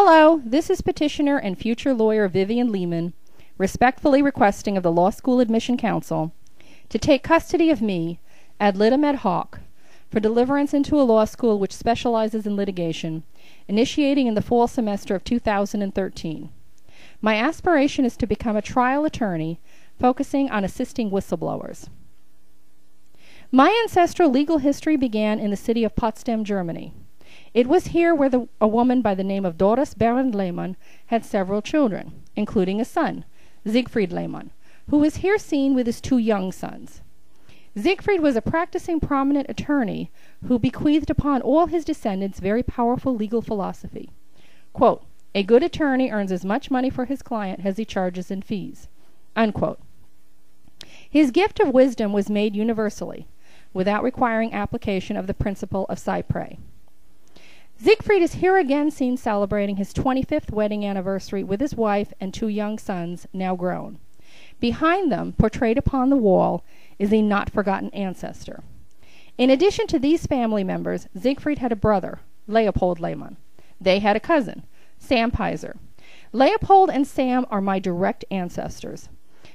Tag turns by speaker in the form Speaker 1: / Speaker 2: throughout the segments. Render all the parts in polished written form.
Speaker 1: Hello, this is petitioner and future lawyer Vivian Lehman, respectfully requesting of the Law School Admission Council to take custody of me, ad litem ad hoc, for deliverance into a law school which specializes in litigation, initiating in the fall semester of 2013. My aspiration is to become a trial attorney, focusing on assisting whistleblowers. My ancestral legal history began in the city of Potsdam, Germany. It was here where a woman by the name of Doris Baron Lehman had several children, including a son, Siegfried Lehman, who was here seen with his two young sons. Siegfried was a practicing prominent attorney who bequeathed upon all his descendants very powerful legal philosophy. Quote, "A good attorney earns as much money for his client as he charges in fees." Unquote. His gift of wisdom was made universally, without requiring application of the principle of cypre. Siegfried is here again seen celebrating his 25th wedding anniversary with his wife and two young sons, now grown. Behind them, portrayed upon the wall, is a not-forgotten ancestor. In addition to these family members, Siegfried had a brother, Leopold Lehman. They had a cousin, Sam Pizer. Leopold and Sam are my direct ancestors.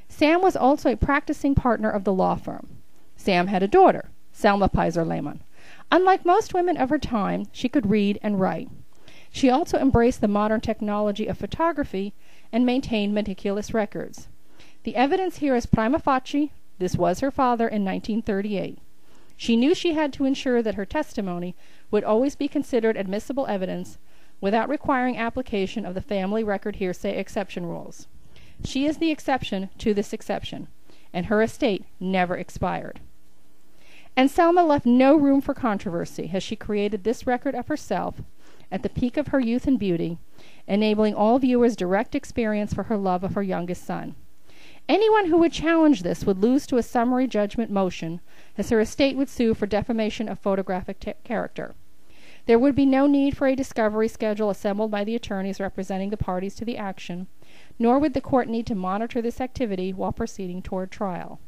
Speaker 1: Sam was also a practicing partner of the law firm. Sam had a daughter, Selma Pizer Lehman. Unlike most women of her time, she could read and write. She also embraced the modern technology of photography and maintained meticulous records. The evidence here is prima facie. This was her father in 1938. She knew she had to ensure that her testimony would always be considered admissible evidence without requiring application of the family record hearsay exception rules. She is the exception to this exception, and her estate never expired. And Selma left no room for controversy as she created this record of herself at the peak of her youth and beauty, enabling all viewers direct experience for her love of her youngest son. Anyone who would challenge this would lose to a summary judgment motion, as her estate would sue for defamation of photographic character. There would be no need for a discovery schedule assembled by the attorneys representing the parties to the action, nor would the court need to monitor this activity while proceeding toward trial.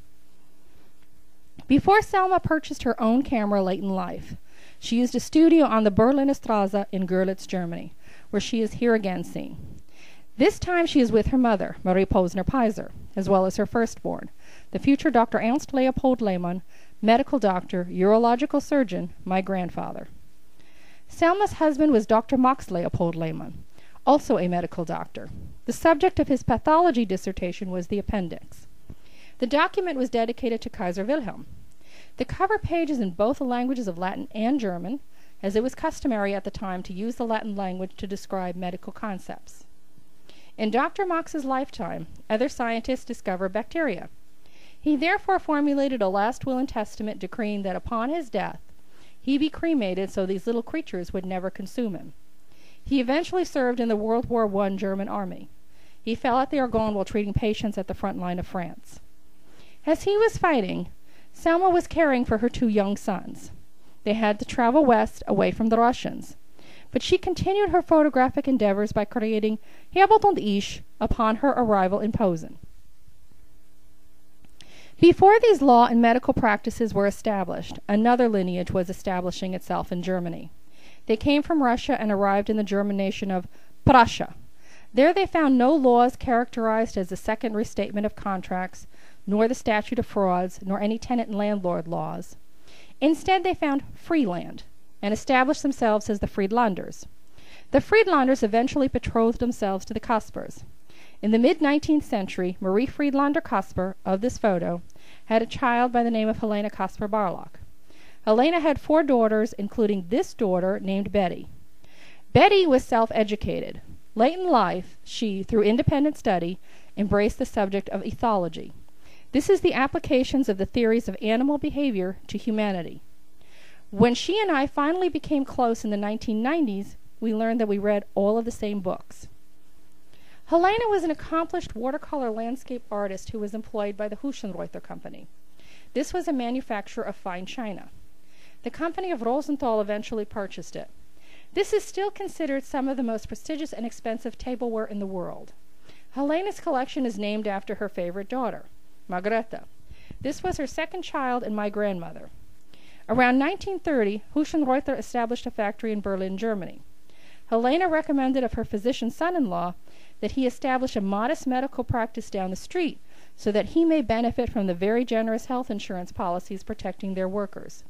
Speaker 1: Before Selma purchased her own camera late in life, she used a studio on the Berliner Straße in Görlitz, Germany, where she is here again seen. This time she is with her mother, Marie Posner Pizer, as well as her firstborn, the future Dr. Ernst Leopold Lehmann, medical doctor, urological surgeon, my grandfather. Selma's husband was Dr. Max Leopold Lehmann, also a medical doctor. The subject of his pathology dissertation was the appendix. The document was dedicated to Kaiser Wilhelm. The cover page is in both the languages of Latin and German, as it was customary at the time to use the Latin language to describe medical concepts. In Dr. Max's lifetime, other scientists discovered bacteria. He therefore formulated a last will and testament decreeing that upon his death, he be cremated so these little creatures would never consume him. He eventually served in the World War I German army. He fell at the Argonne while treating patients at the front line of France. As he was fighting, Selma was caring for her two young sons. They had to travel west, away from the Russians. But she continued her photographic endeavors by creating Herbert und ich upon her arrival in Posen. Before these law and medical practices were established, another lineage was establishing itself in Germany. They came from Russia and arrived in the German nation of Prussia. There they found no laws characterized as the second restatement of contracts, nor the statute of frauds, nor any tenant and landlord laws. Instead, they found free land and established themselves as the Friedlanders. The Friedlanders eventually betrothed themselves to the Kaspers. In the mid-19th century, Marie Friedlander Kasper, of this photo, had a child by the name of Helena Kasper Barlock. Helena had 4 daughters, including this daughter named Betty. Betty was self-educated. Late in life, she, through independent study, embraced the subject of ethology. This is the applications of the theories of animal behavior to humanity. When she and I finally became close in the 1990s, we learned that we read all of the same books. Helena was an accomplished watercolor landscape artist who was employed by the Huschenreuther Company. This was a manufacturer of fine china. The company of Rosenthal eventually purchased it. This is still considered some of the most prestigious and expensive tableware in the world. Helena's collection is named after her favorite daughter, Margareta. This was her second child and my grandmother. Around 1930, Huschenreuther established a factory in Berlin, Germany. Helena recommended of her physician son-in-law that he establish a modest medical practice down the street so that he may benefit from the very generous health insurance policies protecting their workers.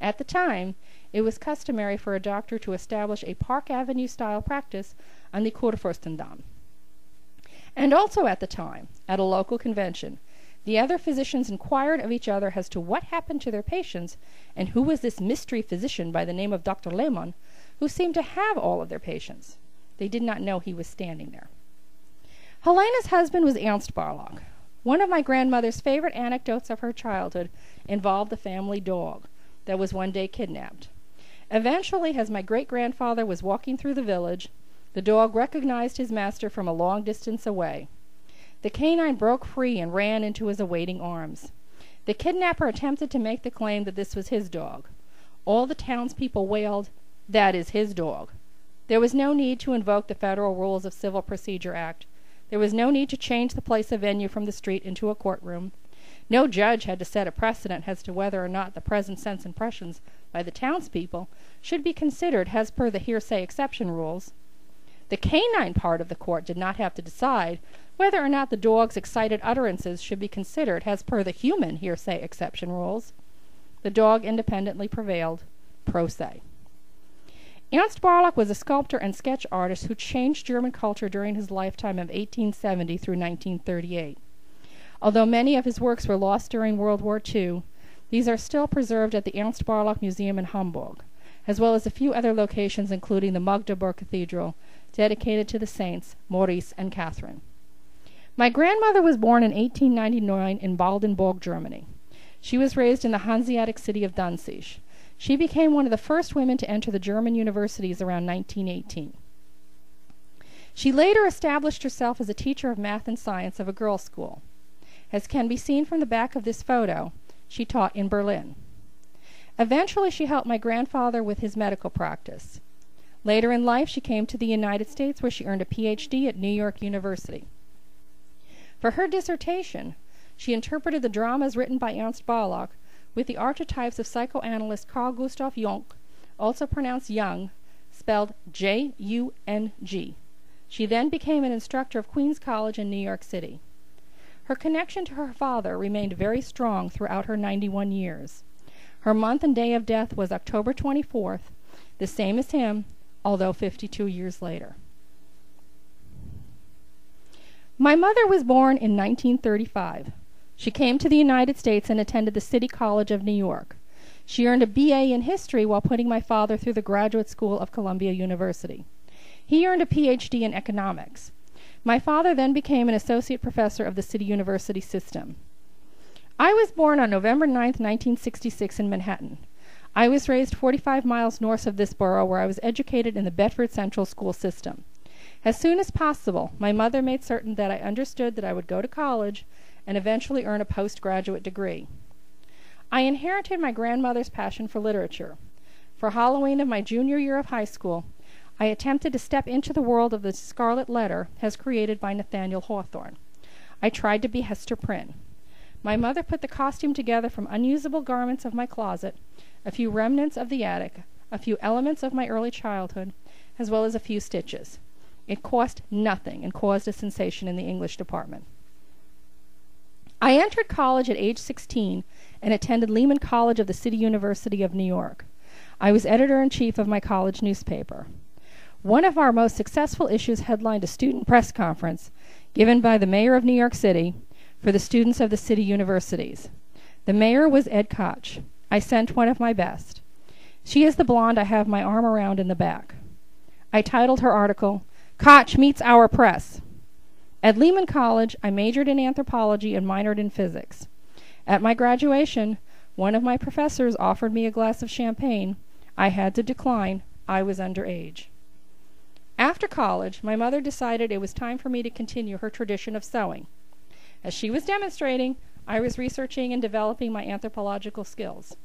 Speaker 1: At the time, it was customary for a doctor to establish a Park Avenue-style practice on the Kurfürstendamm. And also at the time, at a local convention, the other physicians inquired of each other as to what happened to their patients and who was this mystery physician by the name of Dr. Lehman, who seemed to have all of their patients. They did not know he was standing there. Helena's husband was Ernst Barlach. One of my grandmother's favorite anecdotes of her childhood involved the family dog that was one day kidnapped. Eventually, as my great-grandfather was walking through the village, the dog recognized his master from a long distance away. The canine broke free and ran into his awaiting arms. The kidnapper attempted to make the claim that this was his dog. All the townspeople wailed, "That is his dog." There was no need to invoke the Federal Rules of Civil Procedure Act. There was no need to change the place of venue from the street into a courtroom. No judge had to set a precedent as to whether or not the present sense impressions by the townspeople should be considered as per the hearsay exception rules. The canine part of the court did not have to decide whether or not the dog's excited utterances should be considered as per the human hearsay exception rules. The dog independently prevailed, pro se. Ernst Barlach was a sculptor and sketch artist who changed German culture during his lifetime of 1870 through 1938. Although many of his works were lost during World War II, these are still preserved at the Ernst Barlach Museum in Hamburg, as well as a few other locations including the Magdeburg Cathedral, dedicated to the saints Maurice and Catherine. My grandmother was born in 1899 in Waldenburg, Germany. She was raised in the Hanseatic city of Danzig. She became one of the first women to enter the German universities around 1918. She later established herself as a teacher of math and science of a girls' school. As can be seen from the back of this photo, she taught in Berlin. Eventually, she helped my grandfather with his medical practice. Later in life, she came to the United States, where she earned a Ph.D. at New York University. For her dissertation, she interpreted the dramas written by Ernst Barlach with the archetypes of psychoanalyst Carl Gustav Jung, also pronounced Young, spelled J-U-N-G. She then became an instructor of Queens College in New York City. Her connection to her father remained very strong throughout her 91 years. Her month and day of death was October 24th, the same as him, although 52 years later. My mother was born in 1935. She came to the United States and attended the City College of New York. She earned a B.A. in history while putting my father through the Graduate School of Columbia University. He earned a Ph.D. in economics. My father then became an associate professor of the City University system. I was born on November 9, 1966 in Manhattan. I was raised 45 miles north of this borough, where I was educated in the Bedford Central School system. As soon as possible, my mother made certain that I understood that I would go to college and eventually earn a postgraduate degree. I inherited my grandmother's passion for literature. For Halloween of my junior year of high school, I attempted to step into the world of the Scarlet Letter as created by Nathaniel Hawthorne. I tried to be Hester Prynne. My mother put the costume together from unusable garments of my closet, a few remnants of the attic, a few elements of my early childhood, as well as a few stitches. It cost nothing and caused a sensation in the English department. I entered college at age 16 and attended Lehman College of the City University of New York. I was editor-in-chief of my college newspaper. One of our most successful issues headlined a student press conference given by the mayor of New York City for the students of the city universities. The mayor was Ed Koch. I sent one of my best. She is the blonde I have my arm around in the back. I titled her article, "Koch Meets Our Press." At Lehman College, I majored in anthropology and minored in physics. At my graduation, one of my professors offered me a glass of champagne. I had to decline. I was underage. After college, my mother decided it was time for me to continue her tradition of sewing. As she was demonstrating, I was researching and developing my anthropological skills.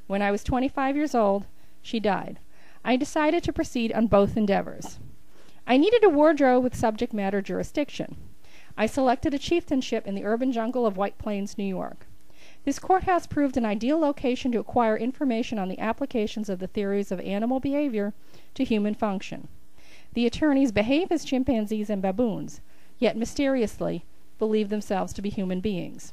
Speaker 1: When I was 25 years old, she died. I decided to proceed on both endeavors. I needed a wardrobe with subject matter jurisdiction. I selected a chieftainship in the urban jungle of White Plains, New York. This courthouse proved an ideal location to acquire information on the applications of the theories of animal behavior to human function. The attorneys behave as chimpanzees and baboons, yet mysteriously believe themselves to be human beings.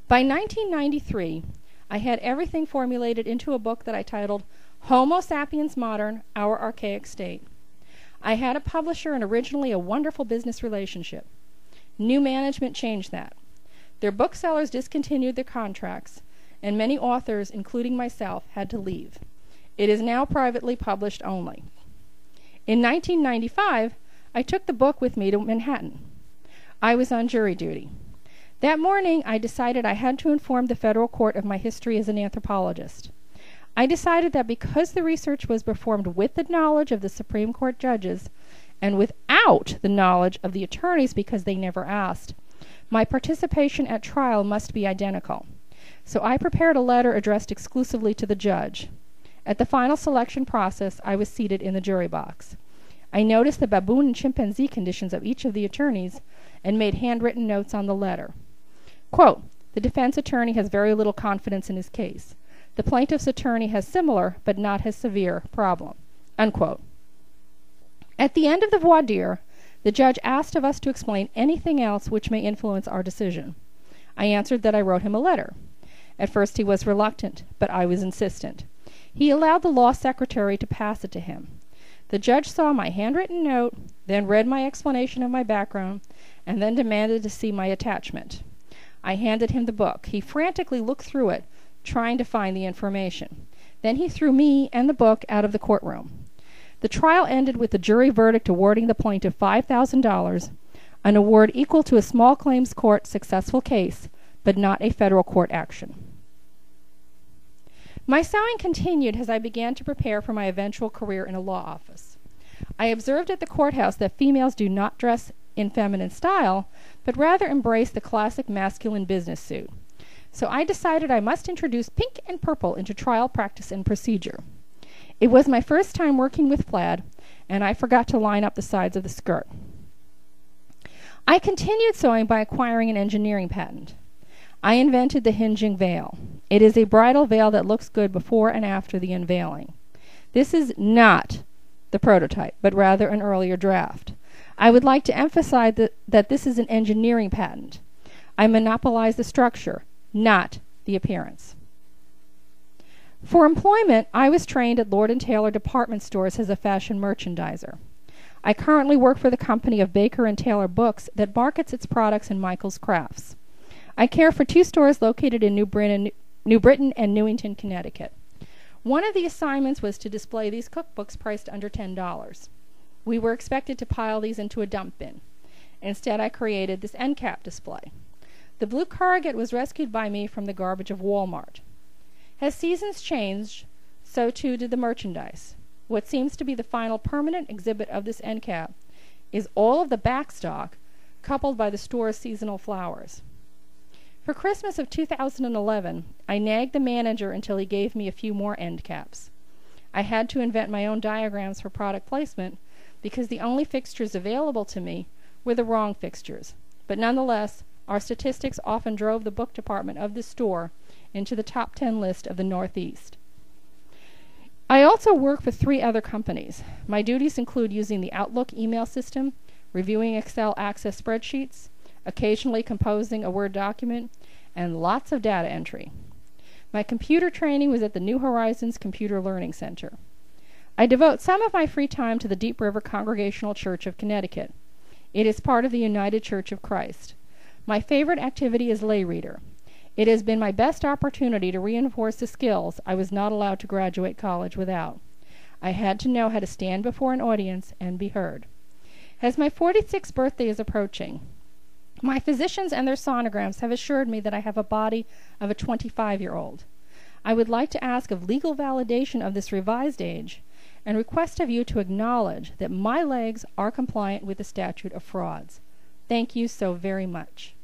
Speaker 1: By 1993, I had everything formulated into a book that I titled Homo Sapiens Modern, Our Archaic State. I had a publisher and originally a wonderful business relationship. New management changed that. Their booksellers discontinued their contracts, and many authors, including myself, had to leave. It is now privately published only. In 1995, I took the book with me to Manhattan. I was on jury duty. That morning, I decided I had to inform the federal court of my history as an anthropologist. I decided that because the research was performed with the knowledge of the Supreme Court judges and without the knowledge of the attorneys because they never asked, my participation at trial must be identical. So I prepared a letter addressed exclusively to the judge. At the final selection process, I was seated in the jury box. I noticed the baboon and chimpanzee conditions of each of the attorneys and made handwritten notes on the letter. Quote, the defense attorney has very little confidence in his case. The plaintiff's attorney has similar, but not as severe, problem. Unquote. At the end of the voir dire, the judge asked of us to explain anything else which may influence our decision. I answered that I wrote him a letter. At first he was reluctant, but I was insistent. He allowed the law secretary to pass it to him. The judge saw my handwritten note, then read my explanation of my background, and then demanded to see my attachment. I handed him the book. He frantically looked through it, trying to find the information. Then he threw me and the book out of the courtroom. The trial ended with the jury verdict awarding the plaintiff $5,000, an award equal to a small claims court successful case, but not a federal court action. My sewing continued as I began to prepare for my eventual career in a law office. I observed at the courthouse that females do not dress in feminine style, but rather embrace the classic masculine business suit. So I decided I must introduce pink and purple into trial practice and procedure. It was my first time working with plaid, and I forgot to line up the sides of the skirt. I continued sewing by acquiring an engineering patent. I invented the hinging veil. It is a bridal veil that looks good before and after the unveiling. This is not the prototype, but rather an earlier draft. I would like to emphasize that this is an engineering patent. I monopolize the structure, not the appearance. For employment, I was trained at Lord & Taylor department stores as a fashion merchandiser. I currently work for the company of Baker & Taylor Books that markets its products in Michael's Crafts. I care for 2 stores located in New Britain and Newington, Connecticut. One of the assignments was to display these cookbooks priced under $10. We were expected to pile these into a dump bin. Instead, I created this end cap display. The blue corrugate was rescued by me from the garbage of Walmart. As seasons changed, so too did the merchandise. What seems to be the final permanent exhibit of this end cap is all of the backstock coupled by the store's seasonal flowers. For Christmas of 2011, I nagged the manager until he gave me a few more end caps. I had to invent my own diagrams for product placement because the only fixtures available to me were the wrong fixtures. But nonetheless, our statistics often drove the book department of this store into the top 10 list of the Northeast. I also work for 3 other companies. My duties include using the Outlook email system, reviewing Excel Access spreadsheets, occasionally composing a Word document, and lots of data entry. My computer training was at the New Horizons Computer Learning Center. I devote some of my free time to the Deep River Congregational Church of Connecticut. It is part of the United Church of Christ. My favorite activity is lay reader. It has been my best opportunity to reinforce the skills I was not allowed to graduate college without. I had to know how to stand before an audience and be heard. As my 46th birthday is approaching, my physicians and their sonograms have assured me that I have a body of a 25-year-old. I would like to ask of legal validation of this revised age and request of you to acknowledge that my legs are compliant with the statute of frauds. Thank you so very much.